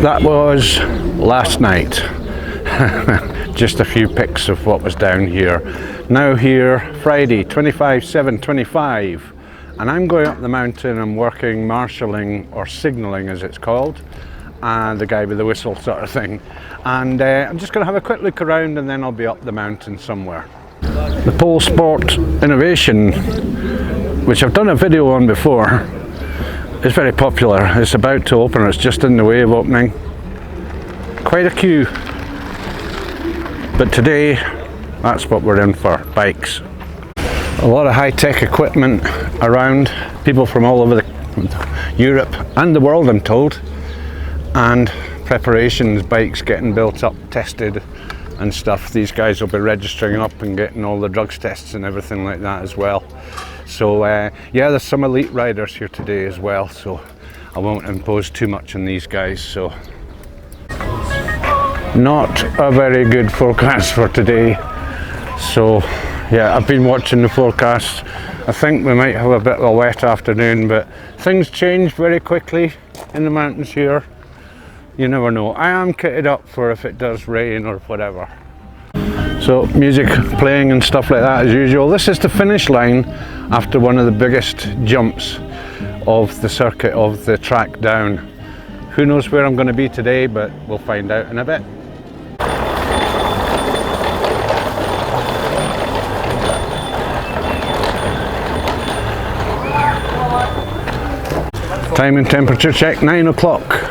that was last night. Just a few pics of what was down here. Now here, Friday, 25/7/25, and I'm going up the mountain. I'm working marshalling, or signalling as it's called, and the guy with the whistle sort of thing. And I'm just going to have a quick look around, and then I'll be up the mountain somewhere. The Pole Sport Innovation, which I've done a video on before, is very popular. It's about to open, it's just in the way of opening. Quite a queue. But today, that's what we're in for, bikes. A lot of high-tech equipment around, people from all over Europe and the world, I'm told. And preparations, bikes getting built up, tested and stuff. These guys will be registering up and getting all the drugs tests and everything like that as well. So yeah, there's some elite riders here today as well, so I won't impose too much on these guys. So not a very good forecast for today. So yeah, I've been watching the forecast. I think we might have a bit of a wet afternoon, but things change very quickly in the mountains here. You never know. I am kitted up for if it does rain or whatever. So music playing and stuff like that as usual. This is the finish line after one of the biggest jumps of the circuit, of the track down. Who knows where I'm going to be today, but we'll find out in a bit. Time and temperature check, 9 o'clock.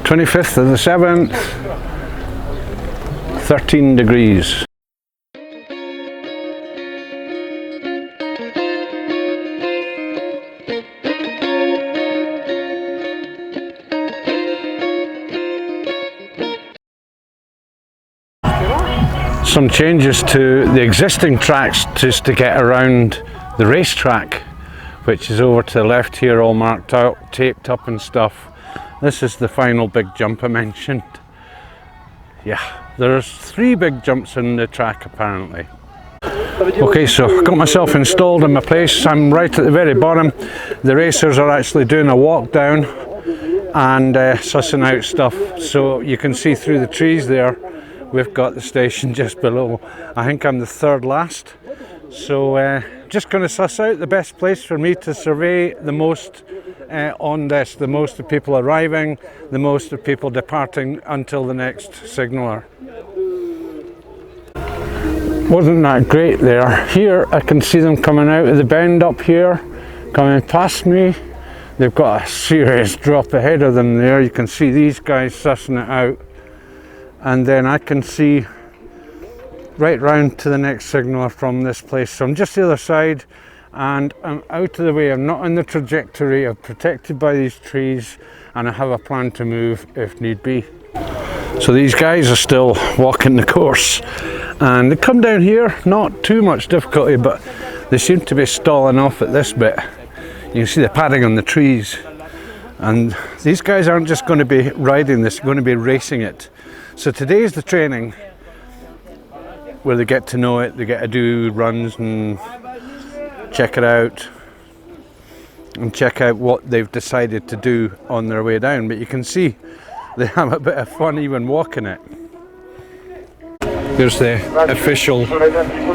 25th of the 7th, 13 degrees. Some changes to the existing tracks just to get around the racetrack, which is over to the left here, all marked out, taped up and stuff. This is the final big jump I mentioned. Yeah, there's 3 big jumps in the track apparently. Okay, so got myself installed in my place. I'm right at the very bottom. The racers are actually doing a walk down and sussing out stuff. So you can see through the trees there, we've got the station just below. I think I'm the 3rd last. So just going to suss out the best place for me to survey the most on this, the most of people arriving, the most of people departing until the next signaler. Wasn't that great there. Here I can see them coming out of the bend up here, coming past me. They've got a serious drop ahead of them there. You can see these guys sussing it out. And then I can see right round to the next signaler from this place. So I'm just the other side and I'm out of the way. I'm not on the trajectory. I'm protected by these trees and I have a plan to move if need be. So these guys are still walking the course and they come down here, not too much difficulty, but they seem to be stalling off at this bit. You can see the padding on the trees, and these guys aren't just going to be riding this, they're going to be racing it. So today's the training where they get to know it, they get to do runs and check it out and check out what they've decided to do on their way down. But you can see they have a bit of fun even walking it. Here's the official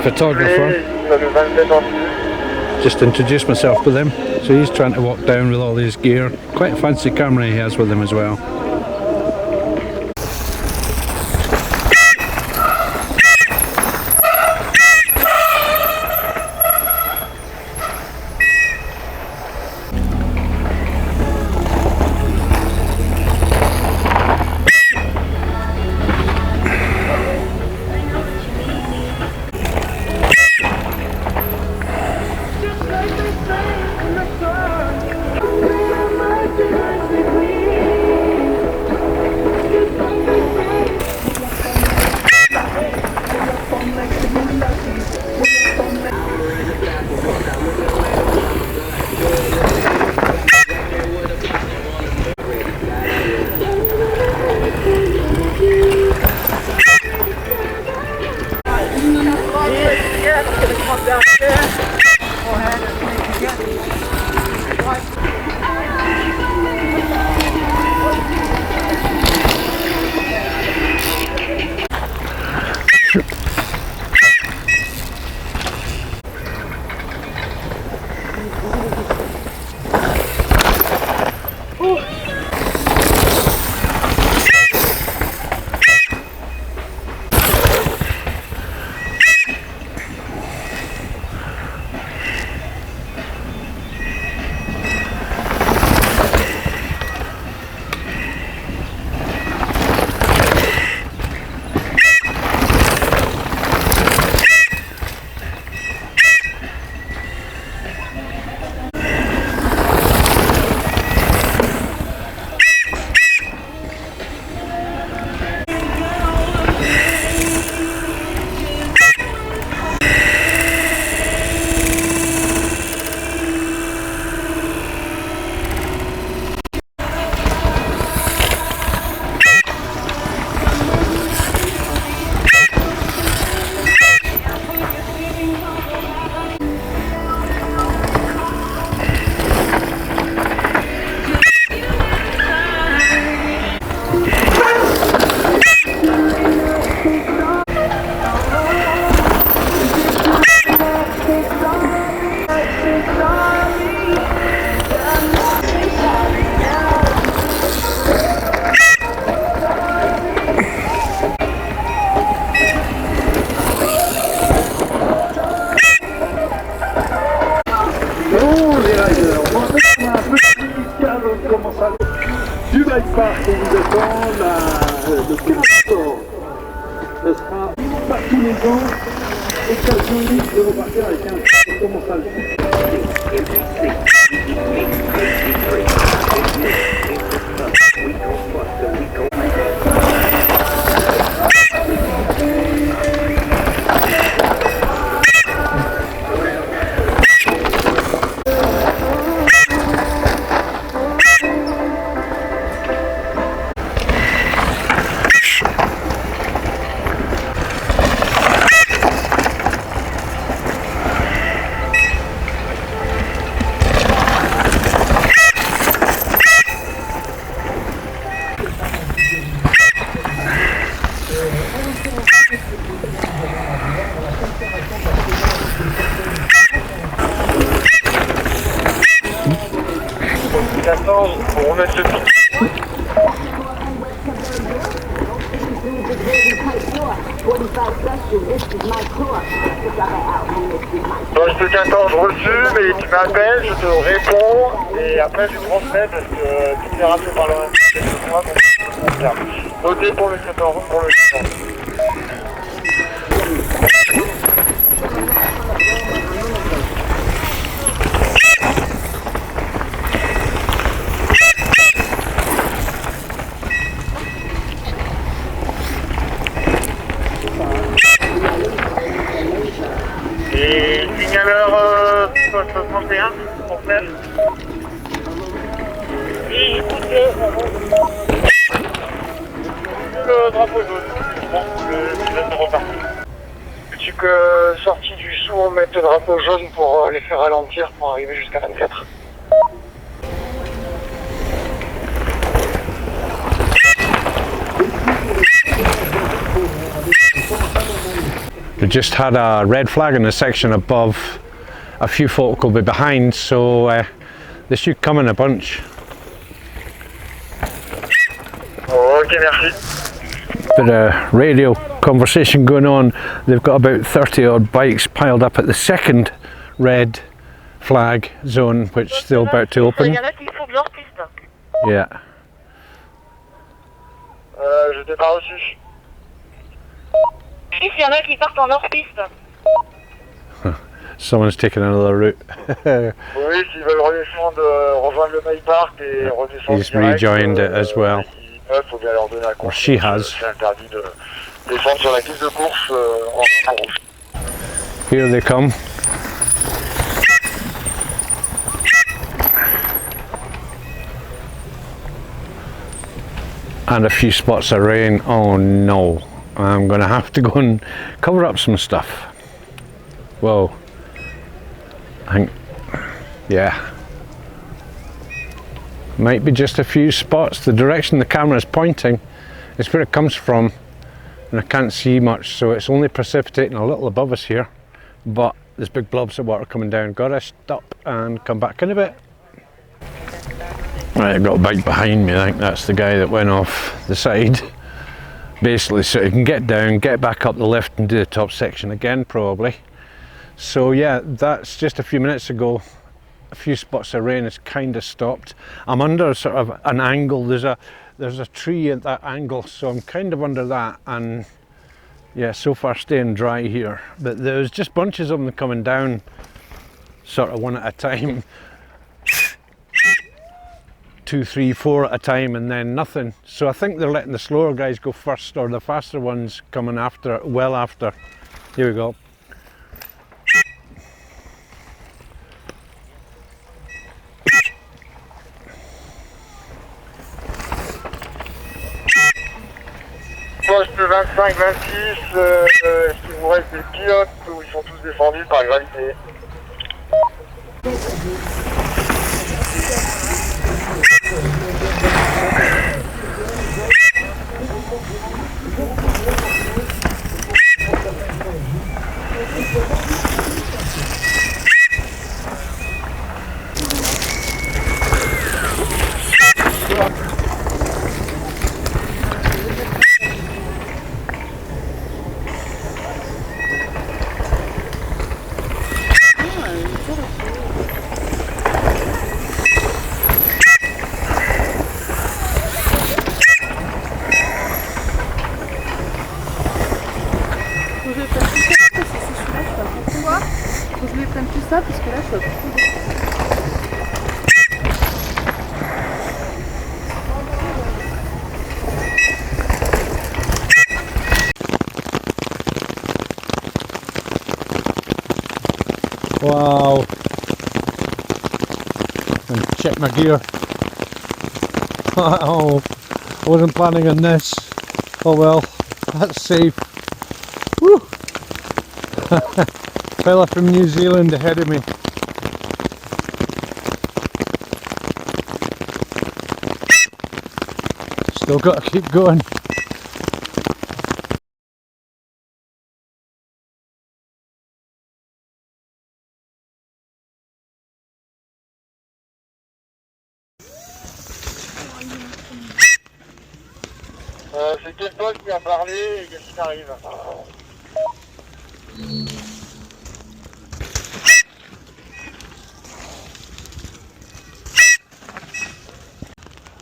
photographer. Just introduced myself with him. So he's trying to walk down with all his gear. Quite a fancy camera he has with him as well. commence à du Bike Park, on vous attend le 15 octobre. Ce sera pas tous les ans, occasion unique de repartir avec un on commence à le faire. Pour remettre le pic. Bon, je te 14 reçu, mais tu m'appelles, je te réponds et après je transmets parce que tu verras par le reste. Notez pour le 14, pour le 14. Et Signaleur 61, pour faire. Et écoutez, le drapeau jaune. Bon, le pilote est reparti. Veux-tu que sortie du sous, on mette le drapeau jaune pour les faire ralentir pour arriver jusqu'à 24. We just had a red flag in the section above. A few folk will be behind, so they should come in a bunch. Ok, merci. Bit of radio conversation going on. They've got about 30 odd bikes piled up at the second red flag zone, which they're about to open. Yeah. Je t'ai pas reçu. Il y en a qui partent en hors-piste. Someone's taken another route. Oui, s'ils veulent redescendre, rejoindre le Bike Park et redescendre He's direct, rejoined it as well. Ils peuvent, faut bien leur donner la course. She has. C'est interdit de descendre sur la piste de course en rouge. Here they come. And a few spots of rain. Oh no, I'm gonna have to go and cover up some stuff. Whoa. Yeah. Might be just a few spots. The direction the camera is pointing is where it comes from, and I can't see much, so it's only precipitating a little above us here, but there's big blobs of water coming down. Gotta stop and come back in a bit. Right, I've got a bike behind me. I think that's the guy that went off the side. Basically, so he can get down, get back up the lift and do the top section again, probably. So yeah, that's just a few minutes ago. A few spots of rain has kind of stopped. I'm under sort of an angle. There's a tree at that angle, so I'm kind of under that, and yeah, so far staying dry here. But there's just bunches of them coming down, sort of one at a time. 2, 3, 4 at a time, and then nothing. So I think they're letting the slower guys go first, or the faster ones coming after, well after. Here we go. Poste 25-26, est-ce qu'il vous reste des pilotes ou ils sont tous défendus par gravité? prenne plus ça parce que là je suis Wow. And check my gear. Oh, I wasn't planning on this. Oh well, that's safe. Woo! Fella from New Zealand ahead of me. Still got to keep going. C'est quel poste qui a parlé et qu'est-ce qui arrive?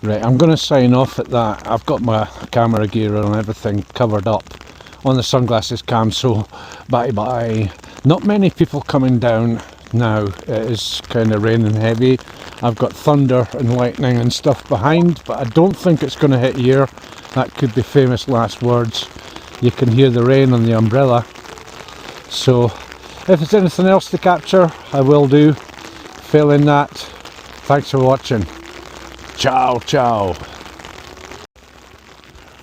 Right, I'm going to sign off at that. I've got my camera gear and everything covered up on the sunglasses cam, so bye bye. Not many people coming down now. It is kind of raining heavy. I've got thunder and lightning and stuff behind, but I don't think it's going to hit here. That could be famous last words. You can hear the rain on the umbrella. So if there's anything else to capture, I will do. Failing that, thanks for watching. Ciao, ciao.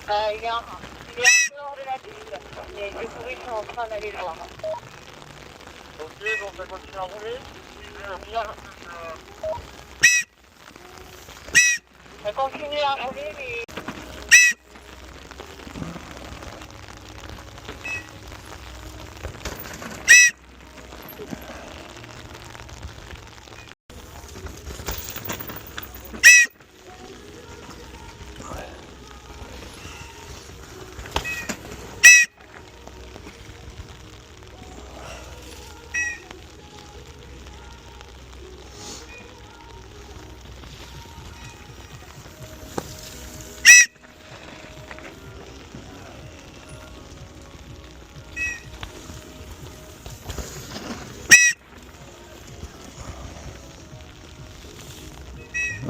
Il est un peu hors de la piste, mais les touristes sont en train d'aller le voir. Ok, donc ça continue à rouler. Ça continue à rouler, mais...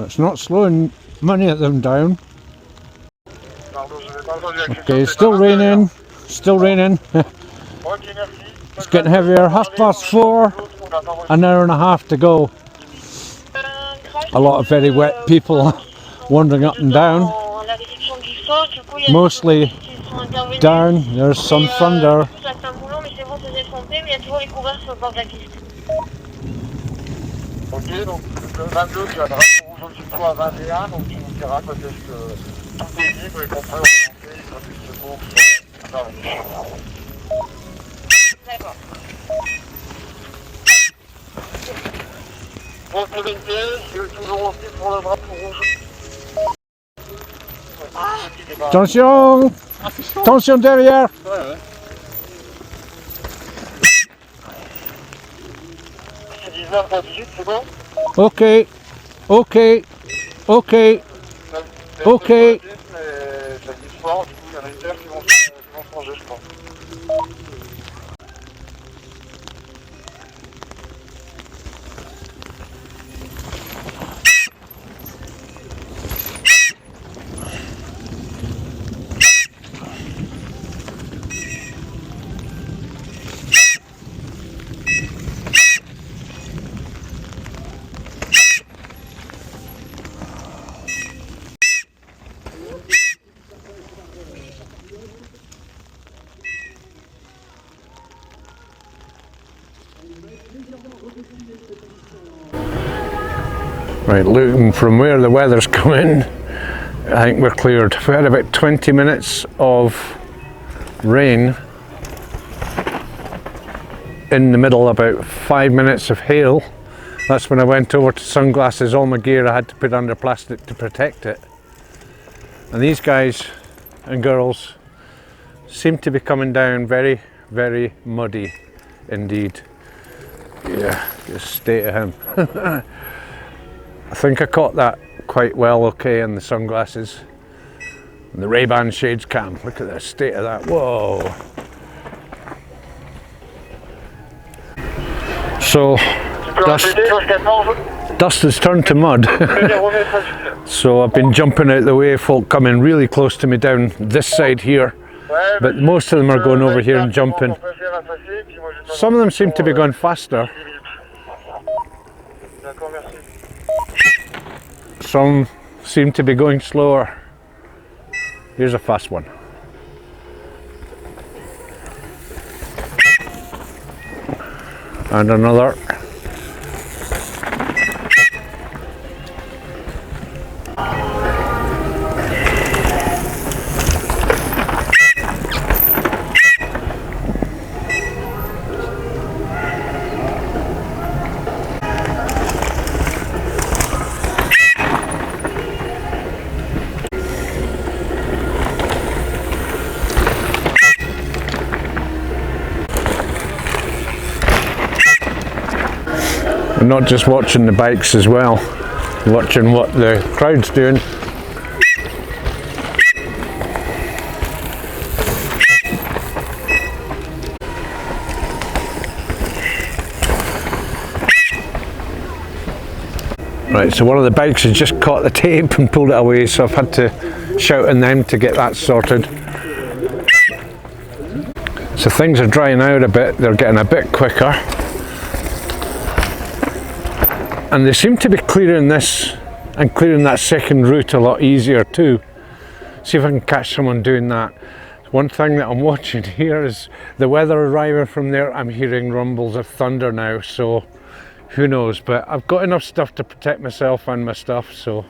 It's not slowing many of them down. Okay, still raining, still raining. It's getting heavier, 4:30, an hour and a half to go. A lot of very wet people wandering up and down. Mostly down, there's some thunder. Ok, donc le 22 tu as le rouge au-dessus de toi à 21, donc tu nous diras quand est-ce que tout est libre et qu'on peut orienter quand il se court sur intervenir. D'accord. Pour le vérifier, je suis toujours aussi pour le drapeau rouge. Attention! Attention derrière! Ouais, ouais. C'est 19:18, c'est bon? Ok, ok, ok, ok. Mais samedi soir, du coup, il y en a une paire qui vont se manger, je pense. Right, looking from where the weather's coming, I think we're cleared. We had about 20 minutes of rain, in the middle about 5 minutes of hail. That's when I went over to sunglasses. All my gear I had to put under plastic to protect it. And these guys and girls seem to be coming down very, very muddy indeed. Yeah, the state of him. I think I caught that quite well okay in the sunglasses. And the Ray-Ban shades cam, look at the state of that, whoa. So dust has turned to mud. So I've been jumping out the way, folk coming really close to me down this side here, but most of them are going over here and jumping. Some of them seem to be going faster. Some seem to be going slower. Here's a fast one. And another. I'm not just watching the bikes as well, watching what the crowd's doing. Right, so one of the bikes has just caught the tape and pulled it away, so I've had to shout on them to get that sorted. So things are drying out a bit, they're getting a bit quicker. And they seem to be clearing this and clearing that second route a lot easier too. See if I can catch someone doing that. One thing that I'm watching here is the weather arriving from there. I'm hearing rumbles of thunder now, so who knows, but I've got enough stuff to protect myself and my stuff, so.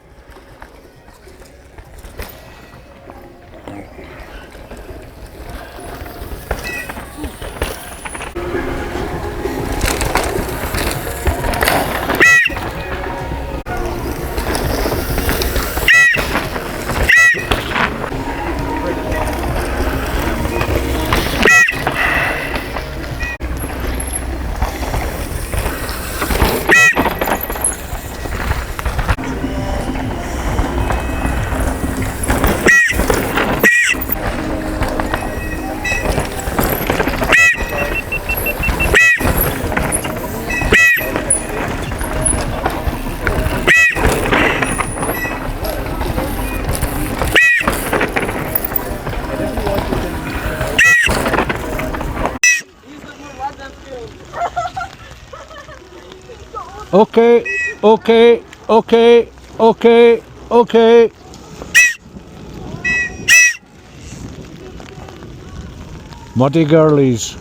Okay, okay, okay, okay, okay. Muddy girlies.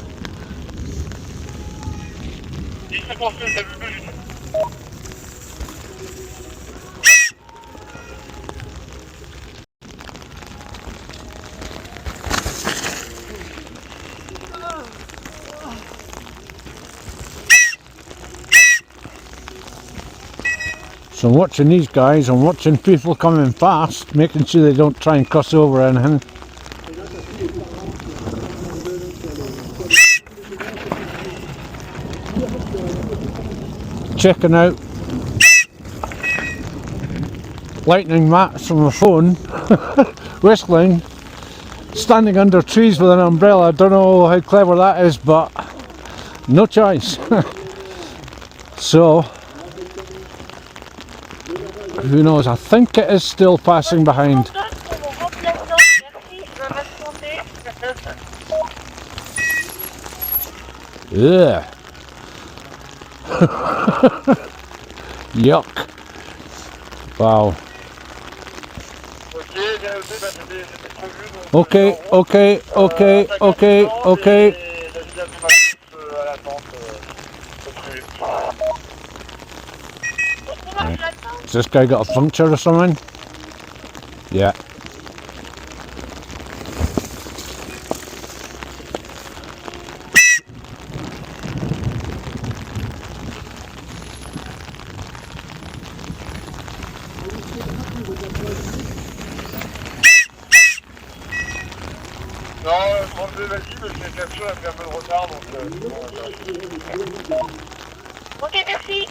So I'm watching these guys, I'm watching people coming fast, making sure they don't try and cross over anything. Checking out lightning mats from my phone, whistling, standing under trees with an umbrella. I don't know how clever that is, but no choice. So who knows, I think it is still passing behind. Yeah. Yuck. Wow. Okay, okay, okay, okay, okay. Has this guy got a puncture or something? Yeah. Non, 32, vas-y, parce que la capture a fait un peu de retard, donc Ok, merci.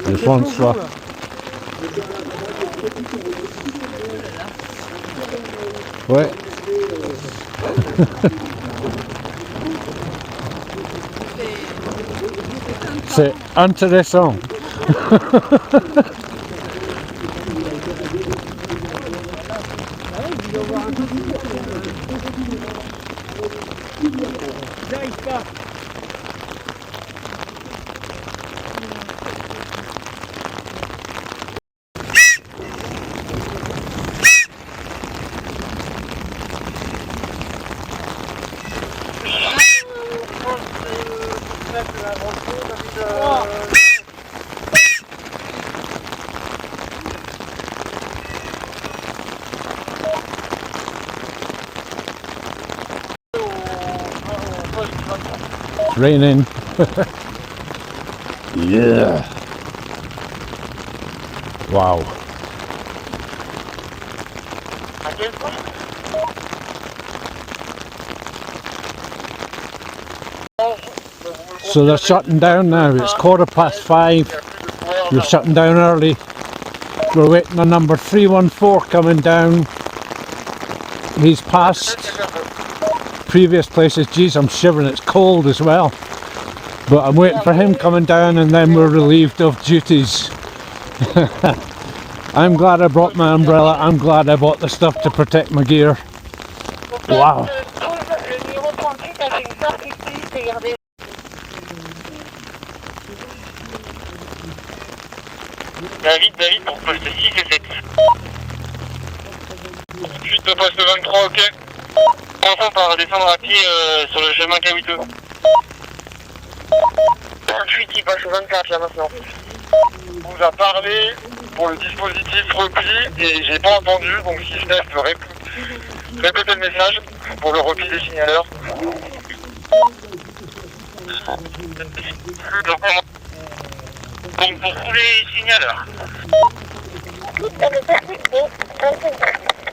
This one's for... Ouais. C'est intéressant. It's raining. Yeah. Wow. So they're shutting down now. It's 5:15. We're shutting down early. We're waiting on number 314 coming down. He's passed previous places. Geez, I'm shivering. It's cold as well. But I'm waiting for him coming down, and then we're relieved of duties. I'm glad I brought my umbrella. I'm glad I bought the stuff to protect my gear. Wow. David, pour poste 6 et 7. Ensuite, au poste 23, ok. Enfin, par descendre à pied sur le chemin K8E. 28, il passe au 24 là maintenant. On vous a parlé pour le dispositif repli et j'ai pas entendu, donc si je laisse répéter le message pour le repli des signaleurs. Donc pour tous les signaleurs.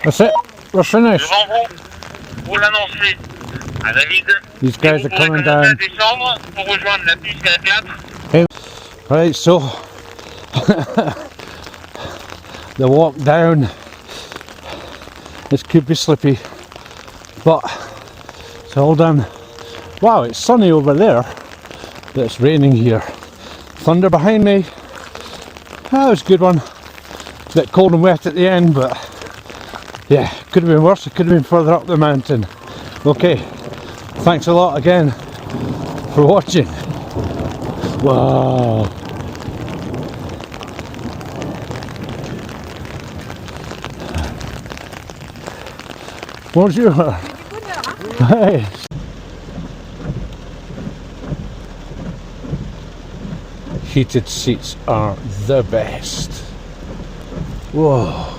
That's it. We're finished. Devant vous l'annoncez à David. These guys are coming down. Descendre pour rejoindre la piste K4. Hey. Right, so the walk down, this could be slippy, but it's all done. Wow, it's sunny over there, but it's raining here. Thunder behind me. That was a good one. It's a bit cold and wet at the end, but yeah, could have been worse. It could have been further up the mountain. Okay, thanks a lot again for watching. Wow. Bonjour. Hey. Heated seats are the best. Whoa.